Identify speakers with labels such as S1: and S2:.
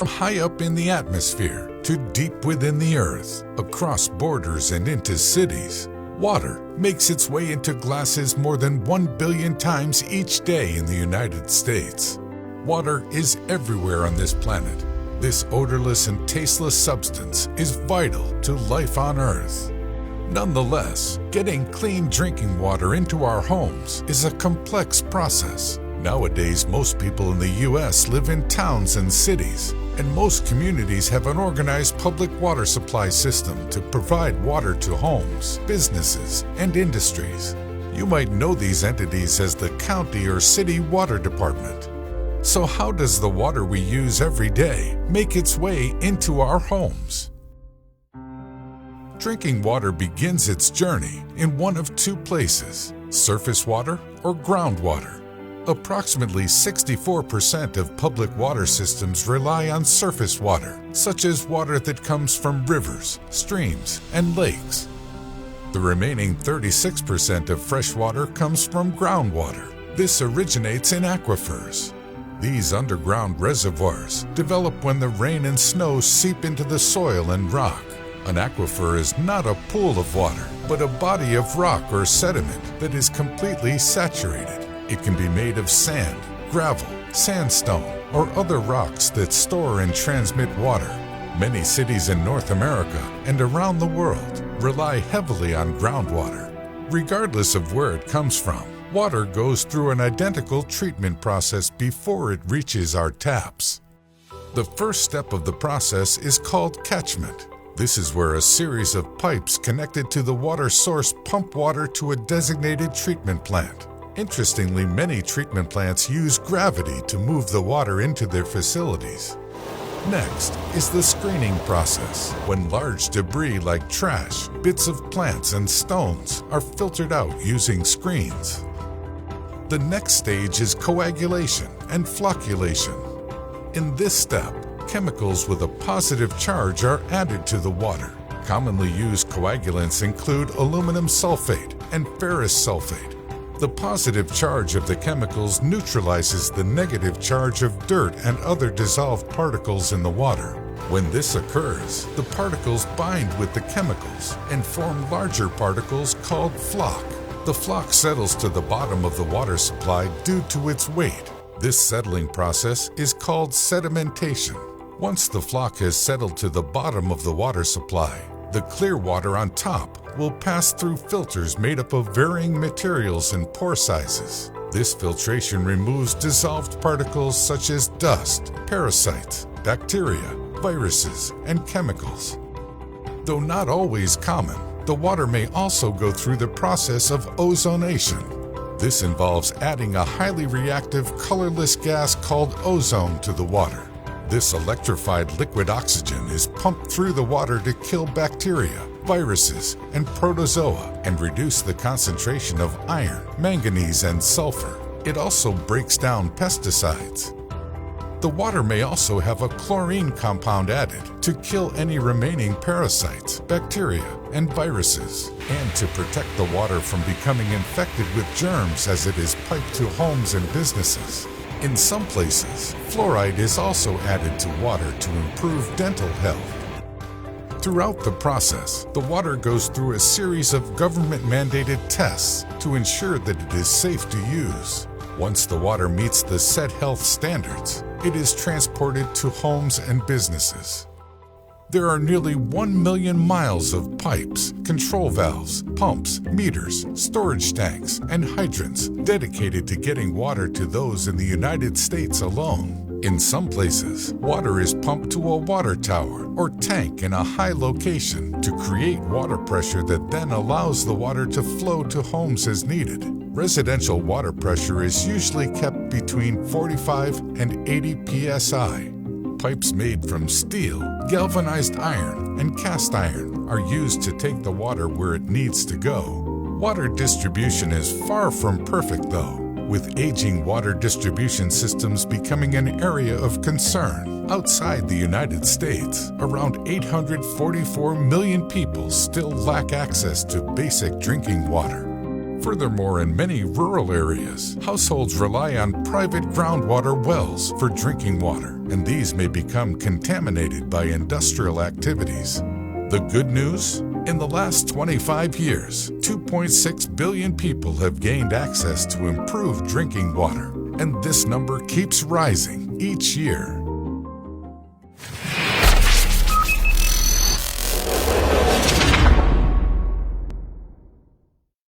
S1: From high up in the atmosphere to deep within the earth, across borders and into cities, water makes its way into glasses more than 1 billion times each day in the United States. Water is everywhere on this planet. This odorless and tasteless substance is vital to life on Earth. Nonetheless, getting clean drinking water into our homes is a complex process. Nowadays, most people in the U.S. live in towns and cities, and most communities have an organized public water supply system to provide water to homes, businesses, and industries. You might know these entities as the county or city water department. So how does the water we use every day make its way into our homes? Drinking water begins its journey in one of two places: surface water or groundwater. Approximately 64% of public water systems rely on surface water, such as water that comes from rivers, streams, and lakes. The remaining 36% of fresh water comes from groundwater. This originates in aquifers. These underground reservoirs develop when the rain and snow seep into the soil and rock. An aquifer is not a pool of water, but a body of rock or sediment that is completely saturated. It can be made of sand, gravel, sandstone, or other rocks that store and transmit water. Many cities in North America and around the world rely heavily on groundwater. Regardless of where it comes from, water goes through an identical treatment process before it reaches our taps. The first step of the process is called catchment. This is where a series of pipes connected to the water source pump water to a designated treatment plant. Interestingly, many treatment plants use gravity to move the water into their facilities. Next is the screening process, when large debris like trash, bits of plants, and stones are filtered out using screens. The next stage is coagulation and flocculation. In this step, chemicals with a positive charge are added to the water. Commonly used coagulants include aluminum sulfate and ferrous sulfate. The positive charge of the chemicals neutralizes the negative charge of dirt and other dissolved particles in the water. When this occurs, the particles bind with the chemicals and form larger particles called floc. The floc settles to the bottom of the water supply due to its weight. This settling process is called sedimentation. Once the floc has settled to the bottom of the water supply, the clear water on top will pass through filters made up of varying materials and pore sizes. This filtration removes dissolved particles such as dust, parasites, bacteria, viruses, and chemicals. Though not always common, the water may also go through the process of ozonation. This involves adding a highly reactive, colorless gas called ozone to the water. This electrified liquid oxygen is pumped through the water to kill bacteria, viruses, and protozoa and reduce the concentration of iron, manganese, and sulfur. It also breaks down pesticides. The water may also have a chlorine compound added to kill any remaining parasites, bacteria, and viruses, and to protect the water from becoming infected with germs as it is piped to homes and businesses. In some places, fluoride is also added to water to improve dental health. Throughout the process, the water goes through a series of government-mandated tests to ensure that it is safe to use. Once the water meets the set health standards, it is transported to homes and businesses. There are nearly 1 million miles of pipes, control valves, pumps, meters, storage tanks, and hydrants dedicated to getting water to those in the United States alone. In some places, water is pumped to a water tower or tank in a high location to create water pressure that then allows the water to flow to homes as needed. Residential water pressure is usually kept between 45 and 80 psi. Pipes made from steel, galvanized iron, and cast iron are used to take the water where it needs to go. Water distribution is far from perfect, though, with aging water distribution systems becoming an area of concern. Outside the United States, around 844 million people still lack access to basic drinking water. Furthermore, in many rural areas, households rely on private groundwater wells for drinking water, and these may become contaminated by industrial activities. The good news? In the last 25 years, 2.6 billion people have gained access to improved drinking water, and this number keeps rising each year.